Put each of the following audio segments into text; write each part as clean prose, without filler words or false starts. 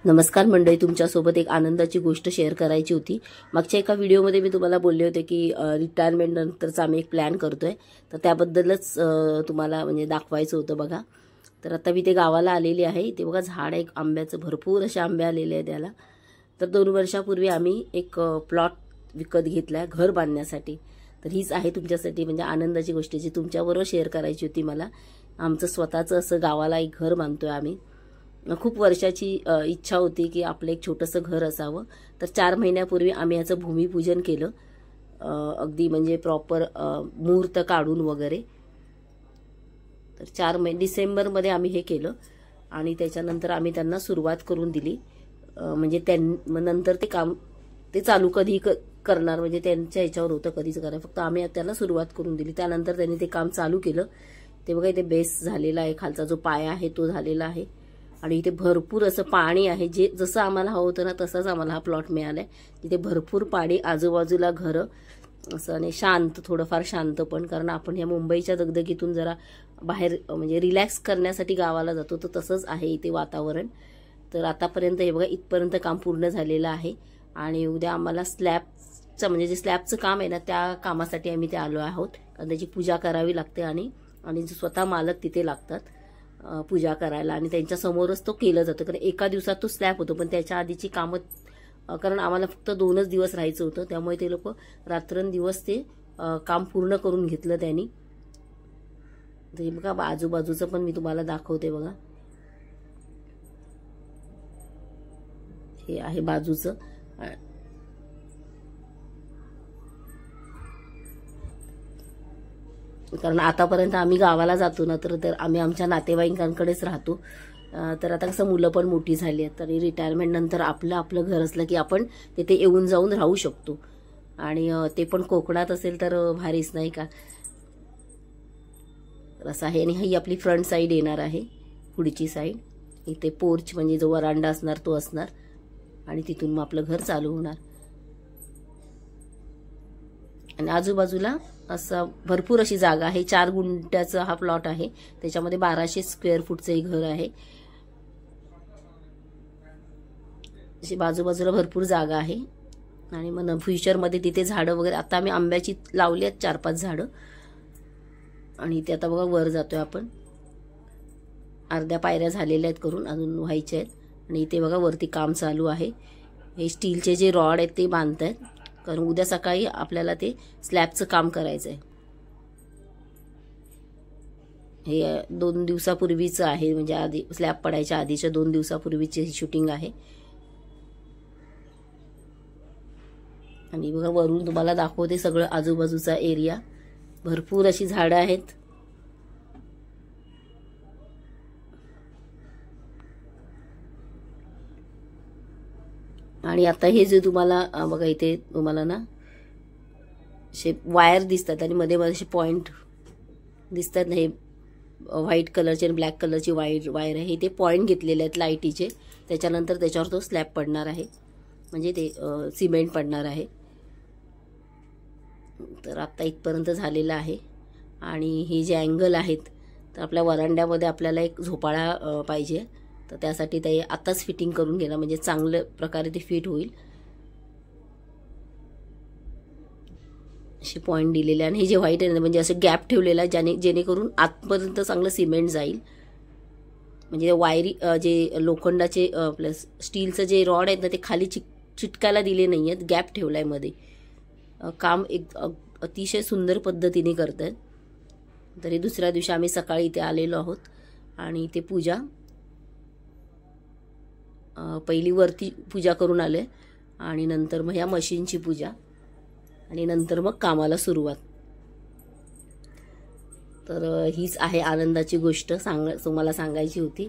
नमस्कार मंडळी, तुमच्यासोबत एक आनंदाची गोष्ट शेअर करायची होती। मागच्या एका व्हिडिओमध्ये मी तुम्हाला बोलले होते की रिटायरमेंट नंतरचा आम्ही एक प्लॅन करतोय, तर त्याबद्दलच तुम्हाला म्हणजे दाखवायचं होतं बघा। तर आता मी ते गावाला आलेली आहे। ते बघा झाड एक आंब्याचं, भरपूर असे आंबे आलेले आहेत त्याला। तर 2 वर्षापूर्वी आम्ही एक प्लॉट विकत घेतलाय घर बांधण्यासाठी। तर हीच आहे तुमच्यासाठी म्हणजे आनंदाची गोष्ट जी तुमच्याबरोबर शेअर करायची होती मला। आमचं स्वतःचं असं गावाला एक घर बांधतोय आम्ही। खूप वर्षाची इच्छा होती की आपलं एक छोटंसं घर असावं। तर 4 महिन्यापूर्वी आम्ही याचं भूमिपूजन केलं, अगदी म्हणजे प्रॉपर मुहूर्त काढून वगैरे। तर 4 डिसेंबरमध्ये आम्ही हे केलं आणि त्याच्यानंतर आम्ही त्यांना सुरुवात करून दिली। म्हणजे नंतर ते काम ते चालू कधी करणार म्हणजे त्यांच्या ह्याच्यावर होतं कधीच करायचं, फक्त आम्ही त्यांना सुरुवात करून दिली। त्यानंतर त्यांनी ते काम चालू केलं। ते बघा इथे बेस झालेला आहे, खालचा जो पाया आहे तो झालेला आहे आणि इथे भरपूर असं पाणी आहे। जे जसं आम्हाला हवं होतं ना तसंच आम्हाला हा प्लॉट मिळालाय। तिथे भरपूर पाणी, आजूबाजूला घरं, असं आणि शांत, थोडंफार शांत पण, कारण आपण ह्या मुंबईच्या दगदगीतून जरा बाहेर म्हणजे रिलॅक्स करण्यासाठी गावाला जातो, तर तसंच आहे इथे वातावरण। तर आतापर्यंत हे बघा इथपर्यंत काम पूर्ण झालेलं आहे आणि उद्या आम्हाला स्लॅबचं म्हणजे जे स्लॅबचं काम आहे ना त्या कामासाठी आम्ही ते आलो आहोत, कारण त्याची पूजा करावी लागते आणि स्वतः मालक तिथे लागतात पूजा करायला आणि त्यांच्या समोरच तो केलं जातं। कारण एका दिवसात तो स्लॅब होतो, पण त्याच्या आधीची कामं, कारण आम्हाला फक्त 2च दिवस राहायचं होतं, त्यामुळे ते लोक रात्रंदिवस ते काम पूर्ण करून घेतलं त्यांनी। ते बघा आजूबाजूचं पण मी तुम्हाला दाखवते बघा, हे आहे बाजूचं। कारण आतापर्यंत आम्ही गावाला जातो ना तर आम्ही आमच्या नातेवाईकांकडेच राहतो। तर आता कसं मुलं पण मोठी झाली आहेत, तरी रिटायरमेंट नंतर आपलं घर असलं की आपण तिथे येऊन जाऊन राहू शकतो आणि ते पण कोकणात असेल तर भारीच नाही का। असं आहे आणि ही आपली फ्रंट साईड येणार आहे, पुढची साईड। इथे पोर्च म्हणजे जो वरांडा असणार तो असणार आणि तिथून मग आपलं घर चालू होणार। आणि आजूबाजूला असं भरपूर अशी जागा आहे। 4 गुंठ्याचा हा प्लॉट आहे, त्याच्यामध्ये 1200 स्क्वेअर फूटचं एक घर आहे। अशी बाजूबाजूला भरपूर जागा आहे आणि मग फ्युचरमध्ये तिथे झाडं वगैरे, आता आम्ही आंब्याची लावली आहेत 4-5 झाडं आणि इथे आता बघा वर जातोय आपण। अर्ध्या पायऱ्या झालेल्या आहेत करून, अजून व्हायच्या आहेत आणि इथे बघा वरती काम चालू आहे। हे स्टीलचे जे रॉड आहेत ते बांधतायत, कारण उद्या सकाळी आपल्याला ते स्लॅबचं काम करायचं आहे। हे 2 दिवसापूर्वीचं आहे, म्हणजे आधी स्लॅब पडायच्या आधीच्या 2 दिवसापूर्वीची शूटिंग आहे। आणि बघा वरून तुम्हाला दाखवते सगळं आजूबाजूचा एरिया, भरपूर अशी झाडं आहेत। आणि आता हे जे तुम्हाला बघा इथे तुम्हाला ना असे वायर दिसतात आणि मध्ये मध्ये असे पॉइंट दिसतात ना, हे व्हाईट कलरचे आणि ब्लॅक कलरची वायर आहे। हे ते पॉइंट घेतलेले आहेत लाईटीचे, त्याच्यानंतर त्याच्यावर तो स्लॅब पडणार आहे, म्हणजे ते सिमेंट पडणार आहे। तर आता इथपर्यंत झालेलं आहे आणि हे जे अँगल आहेत, तर आपल्या वरांड्यामध्ये आपल्याला एक झोपाळा पाहिजे, तर त्यासाठी ते आताच फिटिंग करून घेणं म्हणजे चांगल्या प्रकारे ते फिट होईल। असे पॉइंट दिलेले आणि हे जे व्हाईट आहे म्हणजे असं गॅप ठेवलेला जेणेकरून आतपर्यंत चांगलं सिमेंट जाईल। म्हणजे वायरी जे लोखंडाचे प्लस स्टीलचं जे रॉड आहेत ना ते खाली चिटकायला दिले नाही आहेत, गॅप ठेवलाय मध्ये। काम एक अतिशय सुंदर पद्धतीने करतात। तरी दुसऱ्या दिवशी आम्ही सकाळी इथे आलेलो आहोत आणि इथे पूजा, पहिली वरती पूजा करून आले आणि नंतर मग ह्या मशीनची पूजा आणि नंतर मग कामाला सुरुवात। तर हीच आहे आनंदाची गोष्ट तुम्हाला सांगायची होती।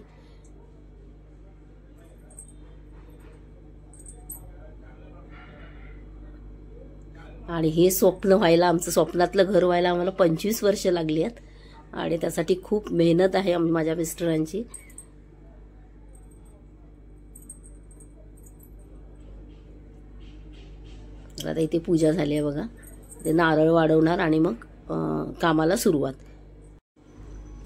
आणि हे स्वप्न व्हायला, आमचं स्वप्नातलं घर व्हायला आम्हाला 25 वर्ष लागली आहेत आणि त्यासाठी खूप मेहनत आहे माझ्या मिस्टरांची। आता इथे पूजा झाली आहे बघा, ते नारळ वाढवणार आणि मग कामाला सुरुवात।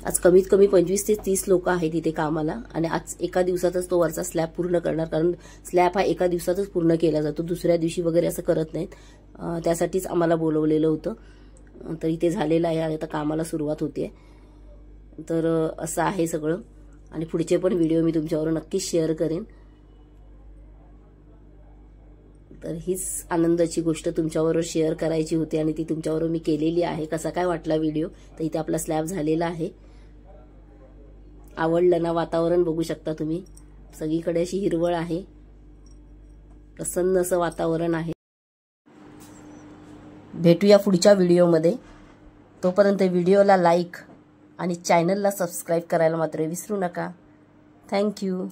आज कमीत कमी 25 ते 30 लोक आहेत इथे कामाला आणि आज एका दिवसातच तो वरचा स्लॅब पूर्ण करणार, कारण स्लॅब हा एका दिवसातच पूर्ण केला जातो, दुसऱ्या दिवशी वगैरे असं करत नाहीत. त्यासाठीच आम्हाला बोलवलेलं होतं. तर इथे झालेलं आहे आणि आता कामाला सुरुवात होते. तर असं आहे सगळं आणि पुढचे पण व्हिडिओ मी तुमच्याबरोबर नक्कीच शेअर करेन. तर हीच आनंदाची गोष्ट तुमच्याबरोबर शेअर करायची होती आणि ती तुमच्याबरोबर मी केलेली आहे. कसा काय वाटला व्हिडिओ? तर इथे आपला स्लॅब झालेला आहे. आवडलं ना? वातावरण बघू शकता तुम्ही, सगळीकडे अशी हिरवळ आहे, प्रसन्न असं वातावरण आहे. भेटूया पुढच्या व्हिडिओमध्ये. तोपर्यंत व्हिडिओला लाईक आणि चॅनलला सबस्क्राईब करायला मात्र विसरू नका. थँक्यू.